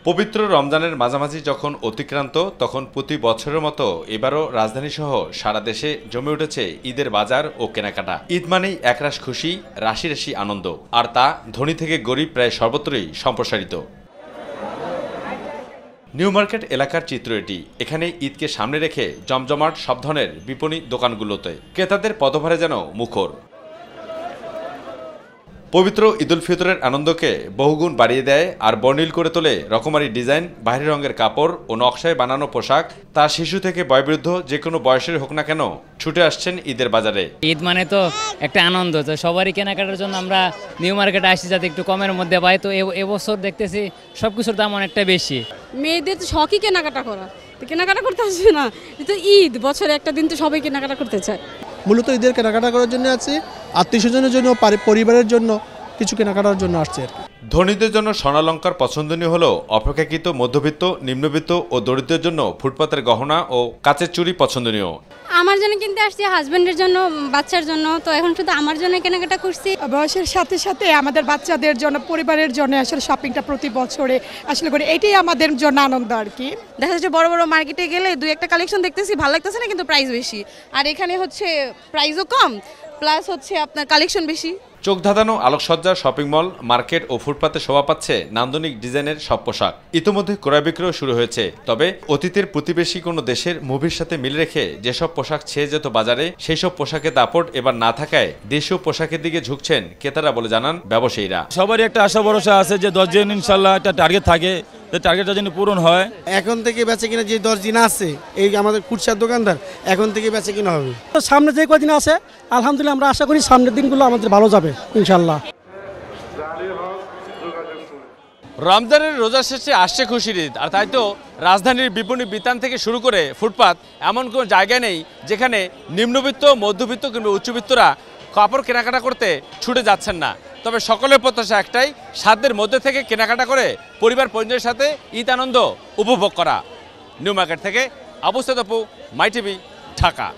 পবিত্র রমজানের মাঝামাঝি যখন অতিক্রান্ত তখন প্রতি বছরের মতো এবারও রাজধানীসহ সারা দেশে জমে উঠেছে ঈদের বাজার ও কেনাকাটা। ঈদ মানেই একরাশ খুশি, রাশি রাশি আনন্দ, আর তা ধনী থেকে গরিব প্রায় সর্বত্রই সম্প্রসারিত। নিউ মার্কেট এলাকার চিত্র এটি। এখানে ঈদকে সামনে রেখে জমজমাট সব ধরনের বিপণী দোকানগুলোতে ক্রেতাদের পদভারে যেন মুখর। পবিত্র ঈদুল ফিতরের আনন্দকে বহুগুণ বাড়িয়ে দেয় আর বর্ণিল করে তোলে রকমারি ডিজাইন, বাহির রঙের কাপড় ও নকশায় বানানো পোশাক। তা শিশু থেকে বয়োবৃদ্ধ যে কোনো বয়সের হোক না কেন ছুটে আসছেন ঈদের বাজারে। ঈদ মানে তো একটা আনন্দ, তো সবারই কেনাকাটার জন্য আমরা নিউ মার্কেটে আসছি যাতে একটু কমের মধ্যে পাই। তো এবছর দেখতেছি সবকিছুর দাম অনেকটা বেশি। মেয়েদের তো শখই কেনাকাটা করা, তো কেনাকাটা করতে আসবে না, তো ঈদ বছরে একটা দিন তো সবাই কেনাকাটা করতে চায়। মূলত ঈদের কেনাকাটা করার জন্য আছি, আত্মীয় স্বজনের জন্য, পরিবারের জন্য কিছু কেনাকাটার জন্য আসছে আর কি। ধনীদের জন্য স্বর্ণালঙ্কার পছন্দনীয় হলো অপেক্ষাকৃত মধ্যবিত্ত, নিম্নবিত্ত ও দরিদ্রের জন্য ফুটপাতের গহনা ও কাচের চুড়ি পছন্দনীয়। আমার জন্য কিনতে আসছি, হাজবেন্ডের জন্য, বাচ্চার জন্য, তো এখন শুধু আমার জন্য কেনাকাটা করছি। বয়সের সাথে সাথে আমাদের বাচ্চাদের জন্য, পরিবারের জন্য আসলে শপিংটা প্রতি বছরে আসলে করি, এটাই আমাদের জন্য আনন্দ আর কি। দেখা যাচ্ছে বড় বড় মার্কেটে গেলে দুই একটা কালেকশন দেখতেছি, ভালো লাগতেছে না, কিন্তু প্রাইস বেশি। আর এখানে হচ্ছে প্রাইসও কম, প্লাস হচ্ছে আপনার কালেকশন বেশি। চোখ ধাঁধানো আলোকসজ্জা, শপিং মল, মার্কেট ও ফুটপাতে শোভা পাচ্ছে নান্দনিক ডিজাইনের সব পোশাক। ইতিমধ্যে ক্রয় বিক্রয় শুরু হয়েছে। তবে অতীতের প্রতিবেশী কোনো দেশের মুভির সাথে মিল রেখে যেসব পোশাক ছেয়ে যেত বাজারে, সেই সব পোশাকের দাপট এবার না থাকায় দেশীয় পোশাকের দিকে ঝুঁকছেন ক্রেতারা বলে জানান ব্যবসায়ীরা। সবারই একটা আশা ভরসা আছে যে 10 দিন ইনশাল্লাহ একটা টার্গেট থাকে, টার্গেটটা যেন পূরণ হয়। এখন থেকে বেচে কিনা যে 10 দিন আছে, এই আমাদের কুরসার দোকানদার, এখন থেকে বেচে কিনা হবে। সামনে যে কদিন আছে আলহামদুলিল্লাহ আমরা আশা করি সামনের দিনগুলো আমাদের ভালো যাবে ইনশাল্লাহ। রমজানের রোজা শেষে আসছে খুশির ঈদ, আর তাই তো রাজধানীর বিপণী বিতান থেকে শুরু করে ফুটপাত এমন কোনো জায়গা নেই যেখানে নিম্নবিত্ত, মধ্যবিত্ত কিংবা উচ্চবিত্তরা কাপড় কেনাকাটা করতে ছুটে যাচ্ছেন না। তবে সকলের প্রত্যাশা একটাই, সাধ্যের মধ্যে থেকে কেনাকাটা করে পরিবার পরিজনের সাথে ঈদ আনন্দ উপভোগ করা। নিউ মার্কেট থেকে আবু সাদ আপু, মাই টিভি, ঢাকা।